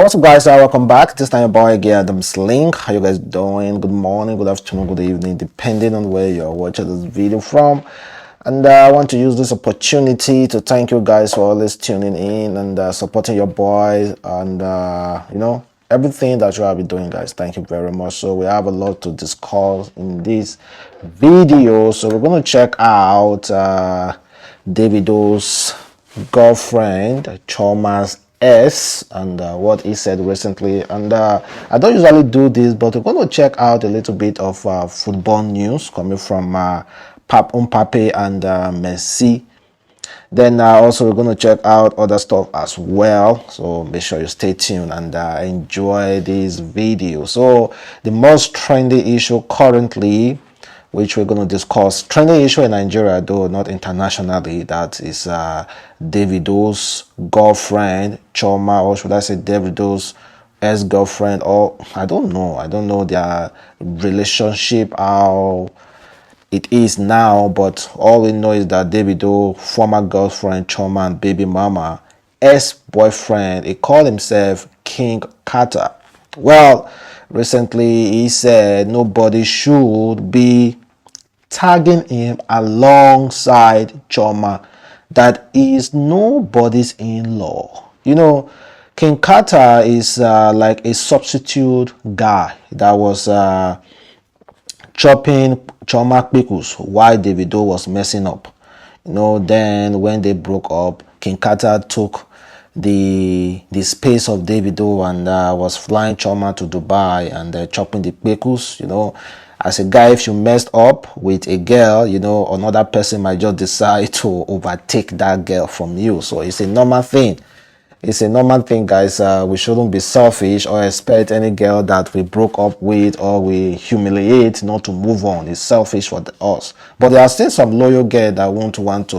What's up, guys? Welcome back. This time, your boy again, Adamslink. How you guys doing? Good morning, good afternoon, good evening, depending on where you're watching this video from. And I want to use this opportunity to thank you guys for always tuning in and supporting your boy and everything that you have been doing, guys. Thank you very much. So we have a lot to discuss in this video. So we're going to check out Davido's girlfriend, Chioma S, and what he said recently. And I don't usually do this, but we're going to check out a little bit of football news coming from Mbappe and Messi. Then also we're going to check out other stuff as well, so make sure you stay tuned and enjoy this video. So the most trendy issue currently, which we're going to discuss, trending issue in Nigeria though not internationally, that is Davido's girlfriend Chioma, or should I say Davido's ex-girlfriend, or I don't know their relationship, how it is now, but all we know is that Davido former girlfriend Chioma and baby mama ex-boyfriend, he called himself King Carter. Well, recently he said nobody should be tagging him alongside Chioma, that he is nobody's in-law. You know, King Carter is like a substitute guy that was chopping Chioma pickles while Davido was messing up. Then when they broke up, King Carter took the space of Davido and was flying Chioma to Dubai and chopping the pickles. As a guy, if you messed up with a girl, another person might just decide to overtake that girl from you. So it's a normal thing. It's a normal thing, guys. We shouldn't be selfish or expect any girl that we broke up with or we humiliate not to move on. It's selfish for us. But there are still some loyal girls that won't want to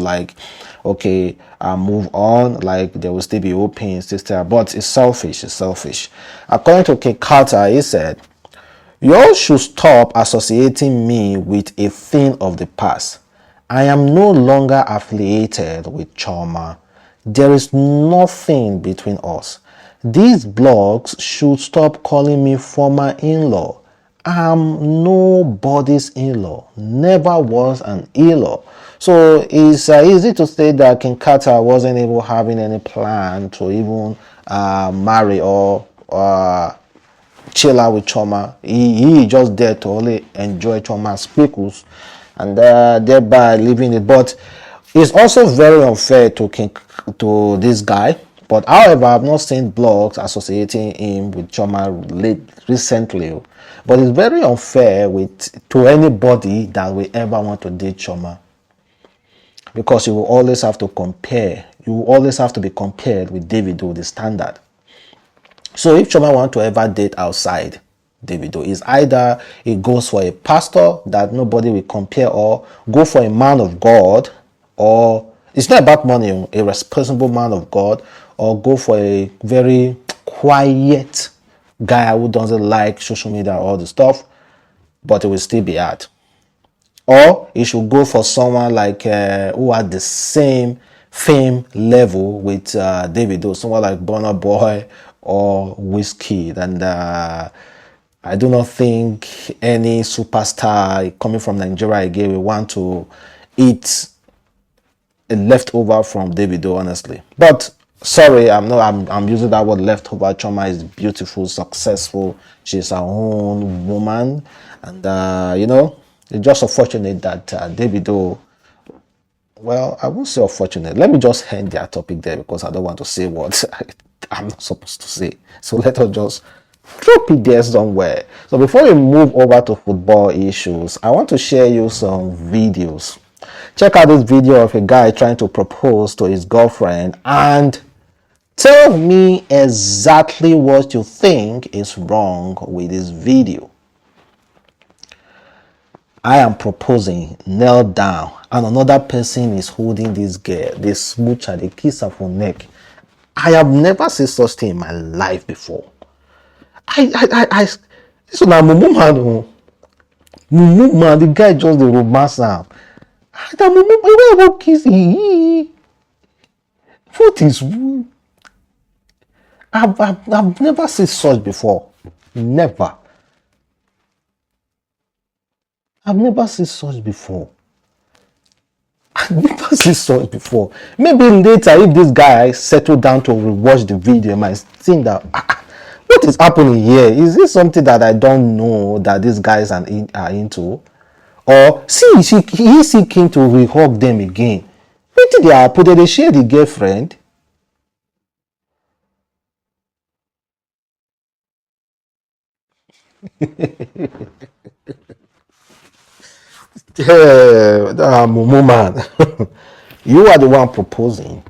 move on. Like they will still be open, sister. But it's selfish. It's selfish. According to King Carter, he said, "You all should stop associating me with a thing of the past. I am no longer affiliated with Chioma. There is nothing between us. These blogs should stop calling me former in-law. I'm nobody's in-law. Never was an in-law." So it's easy to say that King Carter wasn't even having any plan to even marry or chill out with Chioma. He just there to only enjoy Chioma's pickles and thereby leaving it. But it's also very unfair to this guy. But however, I've not seen blogs associating him with Chioma recently. But it's very unfair to anybody that will ever want to date Chioma, because you will always have to compare. You will always have to be compared with Davido, the standard. So if Chioma want to ever date outside Davido, is either he goes for a pastor that nobody will compare, or go for a man of God, or it's not about money, a responsible man of God, or go for a very quiet guy who doesn't like social media and all the stuff, but it will still be hard. Or he should go for someone like who had the same fame level with Davido, someone like Burna Boy or Wizkid. And I do not think any superstar coming from Nigeria again will want to eat a leftover from Davido, honestly. But sorry, I'm using that word leftover. Chioma is beautiful, successful. She's her own woman, and it's just unfortunate that Davido, well, I won't say unfortunate. Let me just end their topic there, because I don't want to say what I'm not supposed to say. So let us just drop it there somewhere. So before we move over to football issues, I want to share you some videos. Check out this video of a guy trying to propose to his girlfriend, and tell me exactly what you think is wrong with this video. I am proposing, kneel down, and another person is holding this girl. They smooch her, they kiss her for neck. I have never seen such thing in my life before. This one, Mumu man, Mumu man, the guy just the romance now. That Mumu man, kiss. What is? I've never seen such before. Never. I've never seen such before. I've never seen such before. Maybe later, if this guy settled down to rewatch the video, he might think that what is happening here? Is this something that I don't know that these guys are into? Or see, he came to re-hug them again. What did they happen? Did they share the girlfriend? Mumu man, you are the one proposing.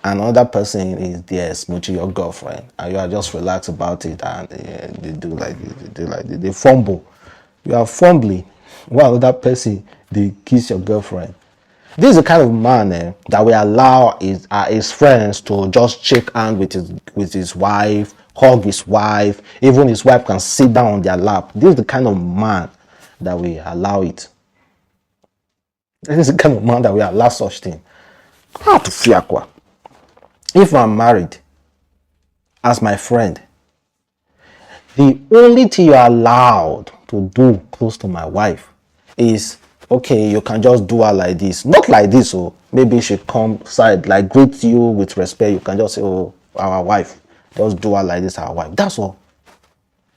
Another person is there smooching your girlfriend, and you are just relaxed about it, and they fumble. You are fumbling while another person they kiss your girlfriend. This is the kind of man that will allow his friends to just shake hands with his wife, hug his wife. Even his wife can sit down on their lap. This is the kind of man that will allow it. This is the kind of man that will allow such thing. How to fiakwa? If I'm married, as my friend, the only thing you're allowed to do close to my wife is, okay, you can just do her like this. Not like this, oh. Maybe she come side, like greet you with respect. You can just say, oh, our wife. Just do her like this, our wife. That's all.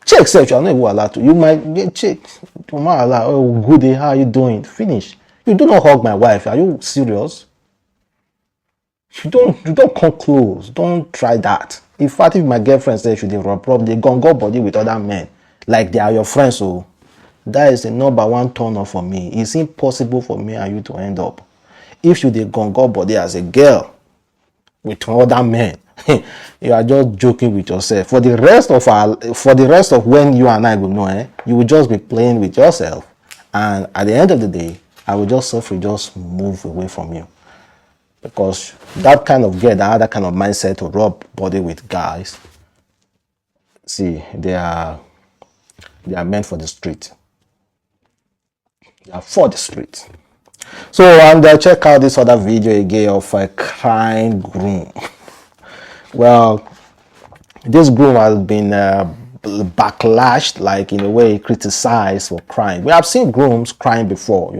Check, self, you're not even allowed to. You might get check. You might allow, oh, good day, how are you doing? Finish. You do not hug my wife. Are you serious? You don't come close. Don't try that. In fact, if my girlfriend says she dey rub they gon go body with other men like they are your friends, so that is a number one turn off for me. It's impossible for me and you to end up. If you dey gon go body as a girl with other men, you are just joking with yourself. For the rest of when you and I will know, you will just be playing with yourself, and at the end of the day, I will just suffer, just move away from you. Because that kind of girl, that kind of mindset to rub body with guys, see, they are meant for the street. They are for the street. So, and check out this other video again of a crying groom. Well, this groom has been backlashed, like in a way criticized for crying. We have seen grooms crying before,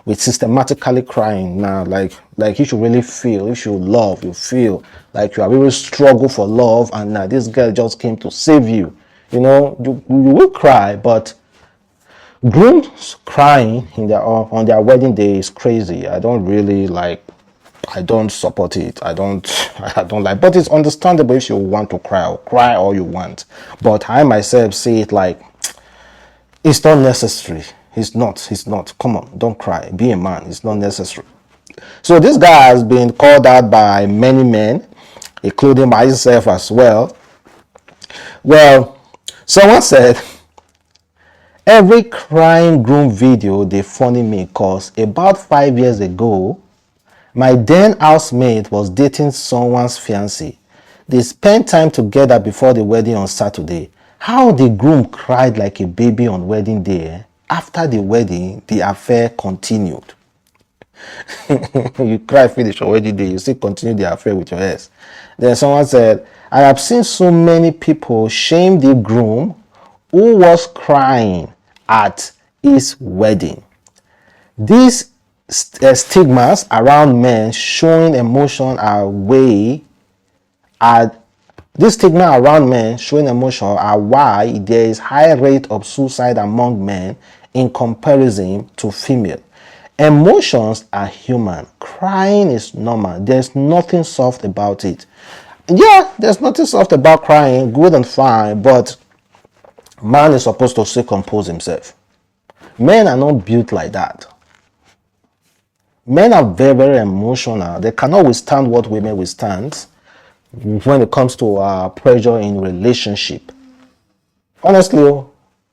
with systematically crying now, like you should really feel, you should love, you feel like you are really struggle for love, and now this girl just came to save you. You will cry, but grooms crying on their wedding day is crazy. I don't really like. I don't support it. I don't like. But it's understandable if you want to cry all you want. But I myself see it like it's not necessary. It's not. Come on, don't cry. Be a man. It's not necessary. So this guy has been called out by many men, including myself as well. Well, someone said, every crying groom video they funny me cause about 5 years ago, my then housemate was dating someone's fiancé. They spent time together before the wedding on Saturday. How the groom cried like a baby on wedding day. After the wedding, the affair continued. You cry finish on wedding day, you still continue the affair with your ex. Then someone said, I have seen so many people shame the groom who was crying at his wedding. These stigmas around men showing emotion are why there is high rate of suicide among men in comparison to female. Emotions are human. Crying is normal. There's nothing soft about it. Yeah, there's nothing soft about crying, good and fine, but man is supposed to still compose himself. Men are not built like that. Men are very, very emotional. They cannot withstand what women withstand when it comes to pressure in relationship. Honestly,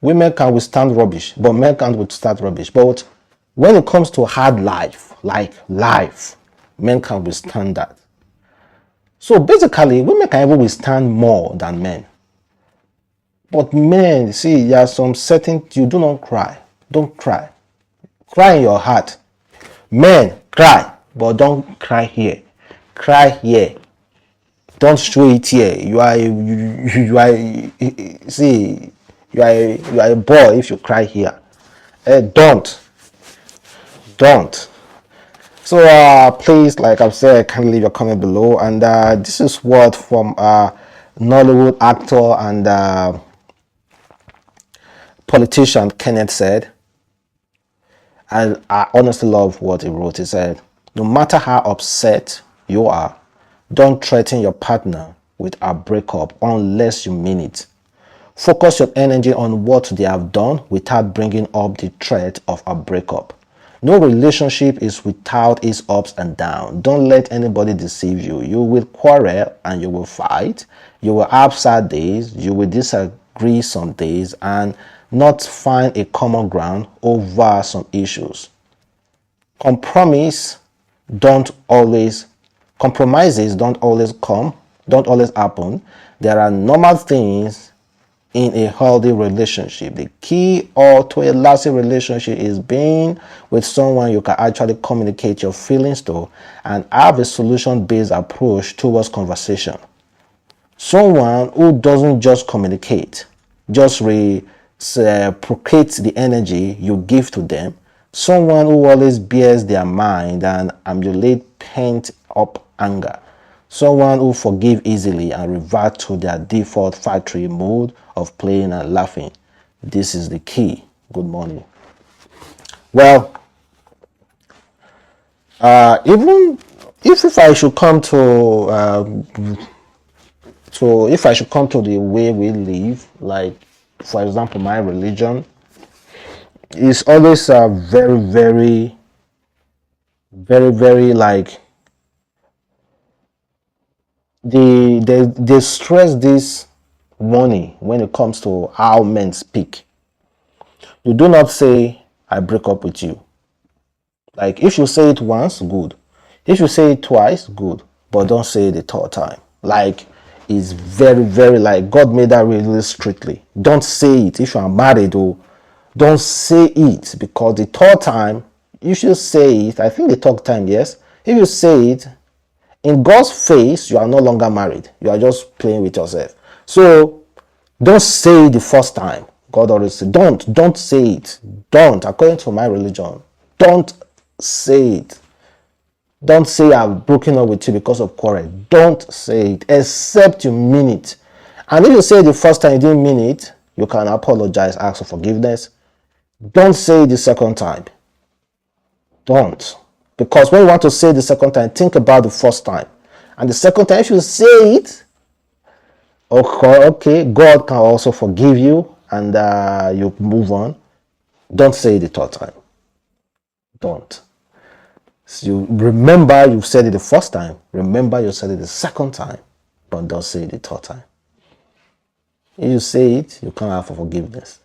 women can withstand rubbish, but men can't withstand rubbish. But when it comes to hard life, like life, men can withstand that. So basically, women can even withstand more than men. But men, see, there are some certain, you do not cry. Don't cry. Cry in your heart. Men, cry, but don't cry here. Cry here. Don't show it here. See, you are a boy if you cry here. Don't. So please, like I've said, kindly leave your comment below. And this is what from Nollywood actor and politician Kenneth said. And I honestly love what he wrote. He said, no matter how upset you are, don't threaten your partner with a breakup unless you mean it. Focus your energy on what they have done without bringing up the threat of a breakup. No relationship is without its ups and downs. Don't let anybody deceive you. You will quarrel and you will fight. You will have sad days. You will disagree some days and not find a common ground over some issues. Compromises don't always don't always happen. There are normal things in a healthy relationship. The key to a lasting relationship is being with someone you can actually communicate your feelings to and have a solution-based approach towards conversation. Someone who doesn't just communicate, just reciprocate the energy you give to them. Someone who always bears their mind and emulate pent up anger. Someone who forgive easily and revert to their default factory mode of playing and laughing. This is the key. Good morning. Well, even if I should come to if I should come to the way we live, like for example, my religion is always very like they stress this money when it comes to how men speak. You do not say I break up with you. Like if you say it once, good. If you say it twice, good. But don't say it the third time. Like it's very like God made that really strictly. Don't say it if you are married or don't say it because the third time you should say it. I think the third time, yes. If you say it in God's face, you are no longer married. You are just playing with yourself. So don't say it the first time. God always said, don't say it. Don't, according to my religion, don't say it. Don't say I've broken up with you because of quarrel. Don't say it, except you mean it. And if you say it the first time you didn't mean it, you can apologize, ask for forgiveness. Don't say it the second time. Don't. Because when you want to say it the second time, think about the first time. And the second time, if you say it, okay, God can also forgive you and you move on. Don't say it the third time. Don't. So you remember you've said it the first time. Remember you said it the second time. But don't say it the third time. If you say it, you can't ask for forgiveness.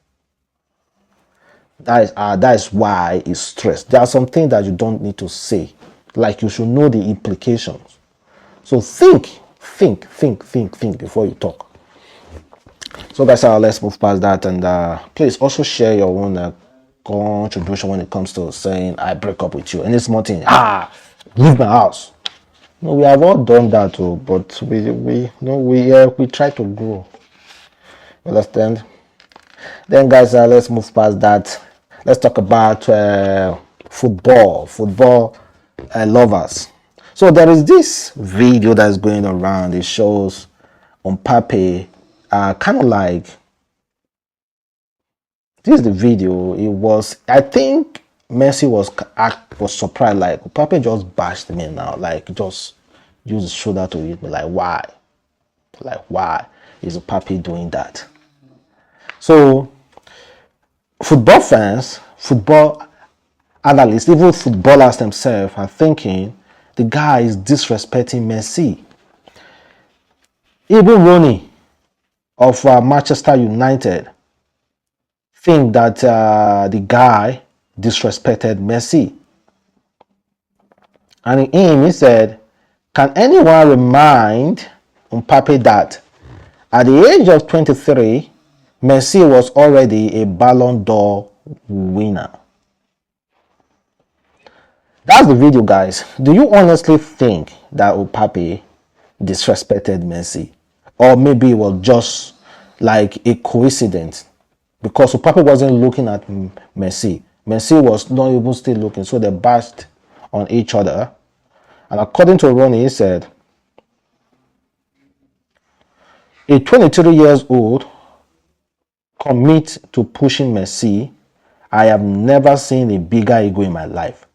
That is why it's stressed. There are some things that you don't need to say. Like you should know the implications. So think before you talk. So guys, let's move past that and please also share your own contribution when it comes to saying I break up with you. And it's more thing, leave my house. No, we have all done that too, but we try to grow. You understand? Then guys, let's move past that. Let's talk about football lovers. So there is this video that's going around. It shows Mbappe kind of like, this is the video. It was, I think Messi was surprised, like Mbappe just bashed me now, like just use his shoulder to hit me, like why is Mbappe doing that? So football fans, football analysts, even footballers themselves are thinking the guy is disrespecting Messi. Even Rooney of Manchester United think that the guy disrespected Messi. And he said, can anyone remind Mbappe that at the age of 23, Messi was already a Ballon d'Or winner? That's the video, guys. Do you honestly think that Mbappe disrespected Messi. Or maybe it was just like a coincidence because Mbappe wasn't looking at Messi. Messi was not even still looking, so they bashed on each other. And according to Ronnie, he said, a 23 years old commit to pushing Messi. I have never seen a bigger ego in my life.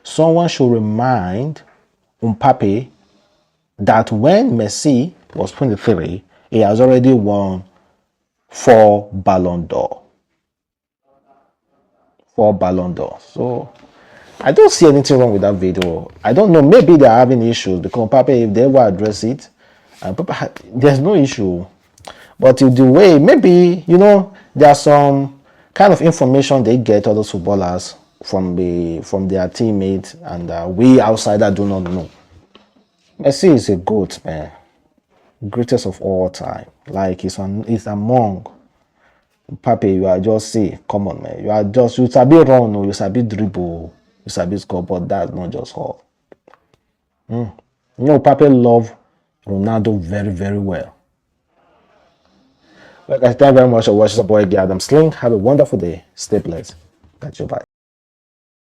Someone should remind Mbappe that when Messi was 23, he has already won 4 Ballon d'Or. 4 Ballon d'Or. So I don't see anything wrong with that video. I don't know. Maybe they're having issues because Mbappe, if they ever address it, there's no issue. But the way, maybe, there's some kind of information they get, other footballers, from their teammates, and we outsider do not know. Messi is a GOAT, man. Greatest of all time. Like, he's among Pape. You are just, say, come on, man. You sabi run, or you sabi dribble, you sabi score, but that's not just all. Pape love Ronaldo very, very well. Well, guys, thank you very much for watching the boy Adamslink. Have a wonderful day. Stay blessed. Catch you. Bye.